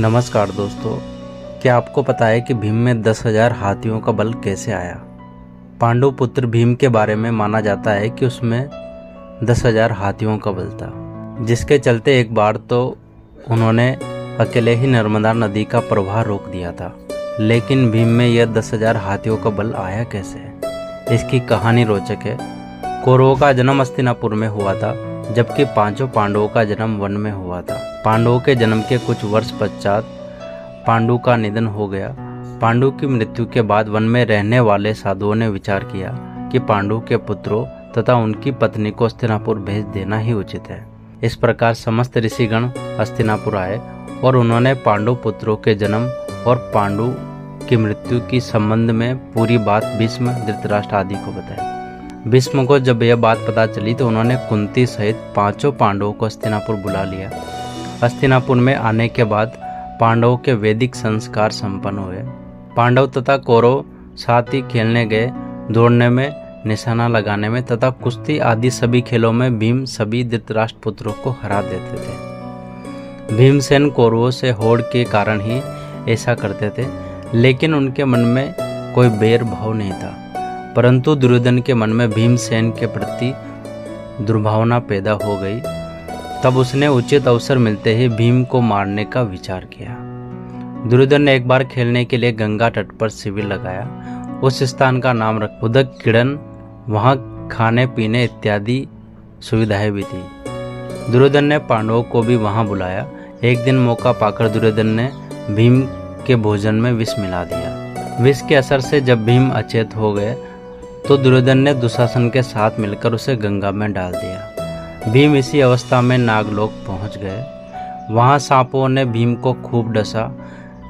नमस्कार दोस्तों, क्या आपको पता है कि भीम में 10,000 हाथियों का बल कैसे आया। पांडु पुत्र भीम के बारे में माना जाता है कि उसमें 10,000 हाथियों का बल था, जिसके चलते एक बार तो उन्होंने अकेले ही नर्मदा नदी का प्रवाह रोक दिया था। लेकिन भीम में यह 10,000 हाथियों का बल आया कैसे, इसकी कहानी रोचक है। कौरवों का जन्म हस्तिनापुर में हुआ था, जबकि पांचों पांडवों का जन्म वन में हुआ था। पांडवों के जन्म के कुछ वर्ष पश्चात पांडु का निधन हो गया। पांडु की मृत्यु के बाद वन में रहने वाले साधुओं ने विचार किया कि पांडु के पुत्रों तथा उनकी पत्नी को हस्तिनापुर भेज देना ही उचित है। इस प्रकार समस्त ऋषिगण हस्तिनापुर आए और उन्होंने पांडु पुत्रों के जन्म और पांडु की मृत्यु की संबंध में पूरी बात भीष्म, धृतराष्ट्र आदि को बताई। भीष्म को जब यह बात पता चली तो उन्होंने कुंती सहित पांचों पांडवों को हस्तिनापुर बुला लिया। हस्तिनापुर में आने के बाद पांडवों के वैदिक संस्कार संपन्न हुए। पांडव तथा कौरव साथ ही खेलने गए, दौड़ने में, निशाना लगाने में तथा कुश्ती आदि सभी खेलों में भीम सभी धृतराष्ट्र पुत्रों को हरा देते थे। भीमसेन कौरवों से होड़ के कारण ही ऐसा करते थे, लेकिन उनके मन में कोई बैर भाव नहीं था। परंतु दुर्योधन के मन में भीमसेन के प्रति दुर्भावना पैदा हो गई। तब उसने उचित अवसर मिलते ही भीम को मारने का विचार किया। दुर्योधन ने एक बार खेलने के लिए गंगा तट पर शिविर लगाया। उस स्थान का नाम रख उदक किरण, वहां खाने पीने इत्यादि सुविधाएं भी थी। दुर्योधन ने पांडवों को भी वहां बुलाया। एक दिन मौका पाकर दुर्योधन ने भीम के भोजन में विष मिला दिया। विष के असर से जब भीम अचेत हो गए तो दुर्योधन ने दुशासन के साथ मिलकर उसे गंगा में डाल दिया। भीम इसी अवस्था में नागलोक पहुंच गए। वहां सांपों ने भीम को खूब डसा,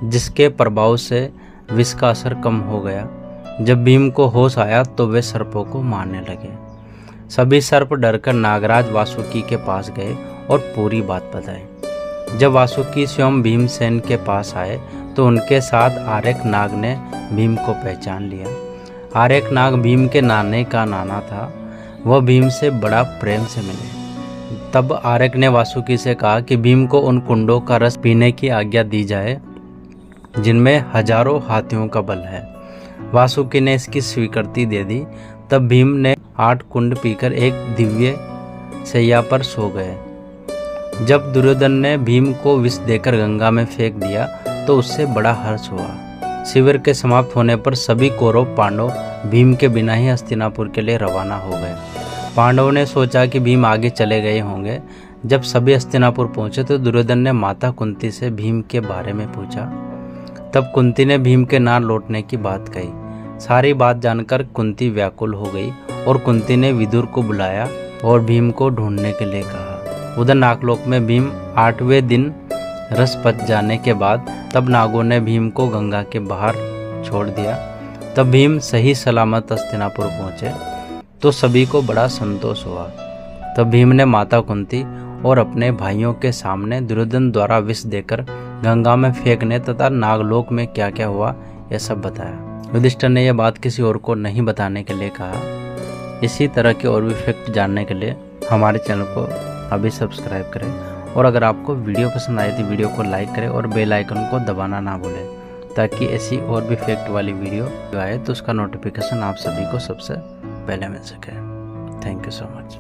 जिसके प्रभाव से विष का असर कम हो गया। जब भीम को होश आया तो वे सर्पों को मारने लगे। सभी सर्प डरकर नागराज वासुकी के पास गए और पूरी बात बताई। जब वासुकी स्वयं भीमसेन के पास आए तो उनके साथ आर्यक नाग ने भीम को पहचान लिया। आर्यक नाग भीम के नाने का नाना था। वह भीम से बड़ा प्रेम से मिले। तब आर्यक ने वासुकी से कहा कि भीम को उन कुंडों का रस पीने की आज्ञा दी जाए जिनमें हजारों हाथियों का बल है। वासुकी ने इसकी स्वीकृति दे दी। तब भीम ने 8 कुंड पीकर एक दिव्य शैया पर सो गए। जब दुर्योधन ने भीम को विष देकर गंगा में फेंक दिया तो उससे बड़ा हर्ष हुआ। शिविर के समाप्त होने पर सभी कौरव पांडव भीम के बिना ही हस्तिनापुर के लिए रवाना हो गए। पांडवों ने सोचा कि भीम आगे चले गए होंगे। जब सभी हस्तिनापुर पहुंचे तो दुर्योधन ने माता कुंती से भीम के बारे में पूछा। तब कुंती ने भीम के ना लौटने की बात कही। सारी बात जानकर कुंती व्याकुल हो गई और कुंती ने विदुर को बुलाया और भीम को ढूंढने के लिए कहा। उधर नागलोक में भीम 8वें दिन रस पच जाने के बाद तब नागों ने भीम को गंगा के बाहर छोड़ दिया। तब भीम सही सलामत हस्तिनापुर पहुंचे तो सभी को बड़ा संतोष हुआ। तब भीम ने माता कुंती और अपने भाइयों के सामने दुर्योधन द्वारा विष देकर गंगा में फेंकने तथा नागलोक में क्या क्या हुआ यह सब बताया। युधिष्ठिर ने यह बात किसी और को नहीं बताने के लिए कहा। इसी तरह के और भी फैक्ट जानने के लिए हमारे चैनल को अभी सब्सक्राइब करें और अगर आपको वीडियो पसंद आए तो वीडियो को लाइक करें और बेल आइकन को दबाना ना भूलें, ताकि ऐसी और भी फैक्ट वाली वीडियो आए तो उसका नोटिफिकेशन आप सभी को सबसे पहले मिल सके। Thank you so much.